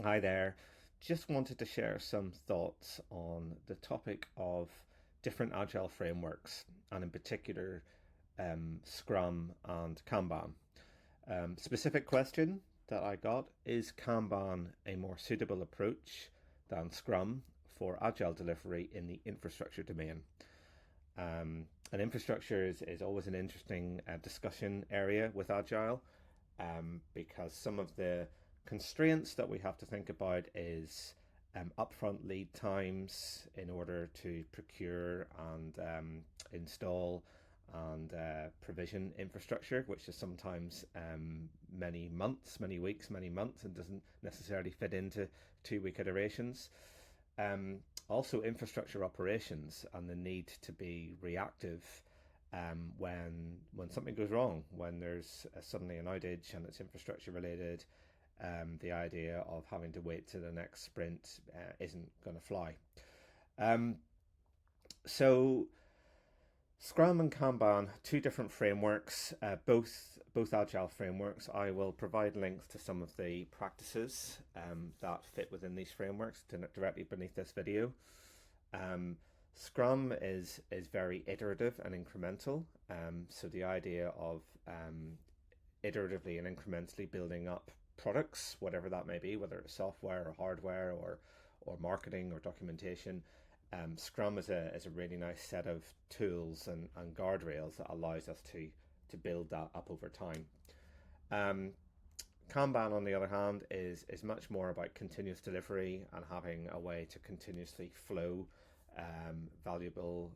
Hi there. Just wanted to share some thoughts on the topic of different agile frameworks, and in particular, Scrum and Kanban. Specific question that I got: is Kanban a more suitable approach than Scrum for agile delivery in the infrastructure domain? And infrastructure is always an interesting discussion area with agile, because some of the constraints that we have to think about is upfront lead times in order to procure and install and provision infrastructure, which is sometimes many months, many weeks, many months, and doesn't necessarily fit into 2 week iterations. Also, infrastructure operations and the need to be reactive when something goes wrong, when there's suddenly an outage and it's infrastructure related. The idea of having to wait to the next sprint isn't going to fly. Um, so Scrum and Kanban, two different frameworks, both agile frameworks. I will provide links to some of the practices that fit within these frameworks directly beneath this video. Um, Scrum is very iterative and incremental. So the idea of iteratively and incrementally building up products, whatever that may be, whether it's software or hardware or marketing or documentation. Scrum is a really nice set of tools and guardrails that allows us to build that up over time. Um, Kanban, on the other hand, is much more about continuous delivery and having a way to continuously flow valuable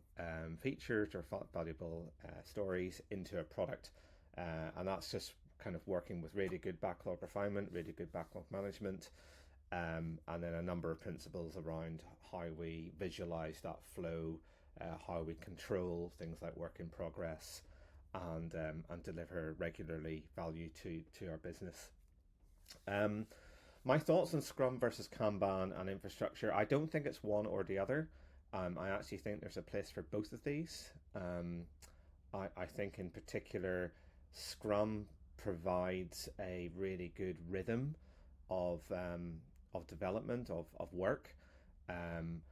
features or valuable stories into a product. And that's just kind of working with really good backlog refinement, really good backlog management, and then a number of principles around how we visualize that flow, how we control things like work in progress, and deliver regularly value to our business. Um, my thoughts on Scrum versus Kanban and infrastructure. I don't think it's one or the other. I actually think there's a place for both of these. I think in particular, Scrum provides a really good rhythm of development of work. Um,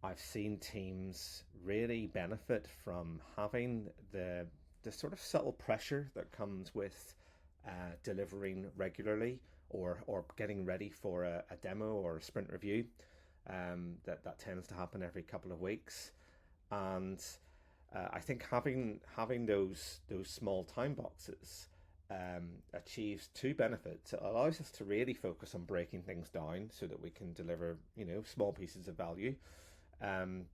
I've seen teams really benefit from having the sort of subtle pressure that comes with delivering regularly or getting ready for a demo or a sprint review. That tends to happen every couple of weeks, and I think having those small time boxes achieves two benefits. It allows us to really focus on breaking things down so that we can deliver, small pieces of value. Um,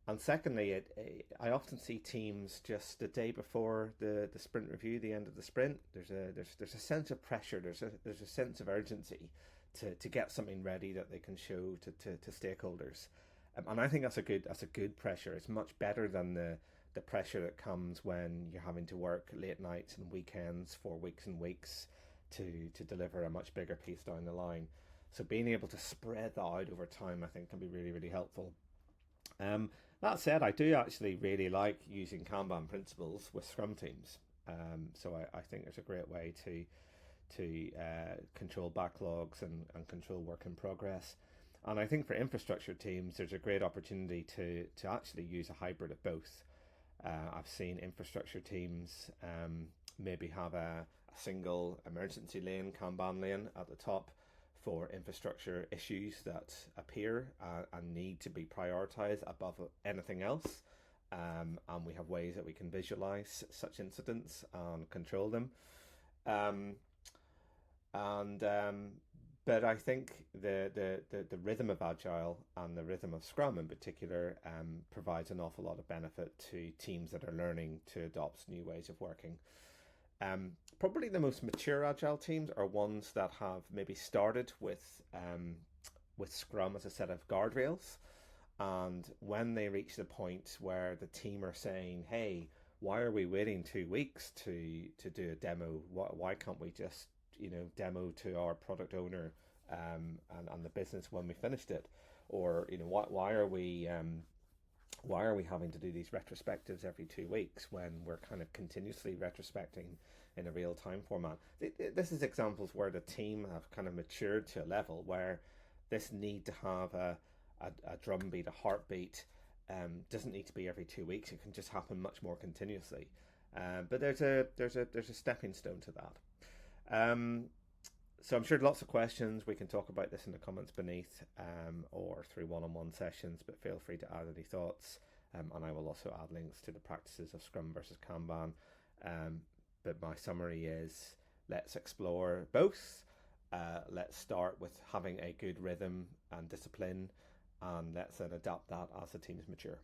and secondly, I often see teams just the day before the sprint review, the end of the sprint. There's a sense of pressure. There's a sense of urgency to get something ready that they can show to stakeholders. And I think that's a good pressure. It's much better than the pressure that comes when you're having to work late nights and weekends for weeks and weeks to deliver a much bigger piece down the line. So being able to spread that out over time, I think, can be really, really helpful. That said, I do actually really like using Kanban principles with Scrum teams. So I think there's a great way to control backlogs and control work in progress. And I think for infrastructure teams, there's a great opportunity to actually use a hybrid of both. I've seen infrastructure teams maybe have a single emergency lane, Kanban lane at the top for infrastructure issues that appear and need to be prioritized above anything else. And we have ways that we can visualize such incidents and control them. Um, and But I think the rhythm of Agile and the rhythm of Scrum in particular provides an awful lot of benefit to teams that are learning to adopt new ways of working. Probably the most mature Agile teams are ones that have maybe started with Scrum as a set of guardrails, and when they reach the point where the team are saying, "Hey, why are we waiting 2 weeks to do a demo? Why can't we just demo to our product owner and the business when we finished it? Or why are we why are we having to do these retrospectives every 2 weeks when we're kind of continuously retrospecting in a real time format? This is examples where the team have kind of matured to a level where this need to have a drumbeat, a heartbeat, doesn't need to be every 2 weeks. It can just happen much more continuously. But there's a stepping stone to that. Um, so I'm sure lots of questions. We can talk about this in the comments beneath, or through one-on-one sessions. But feel free to add any thoughts, and I will also add links to the practices of Scrum versus Kanban. But my summary is: let's explore both. Let's start with having a good rhythm and discipline, and let's then adapt that as the teams mature.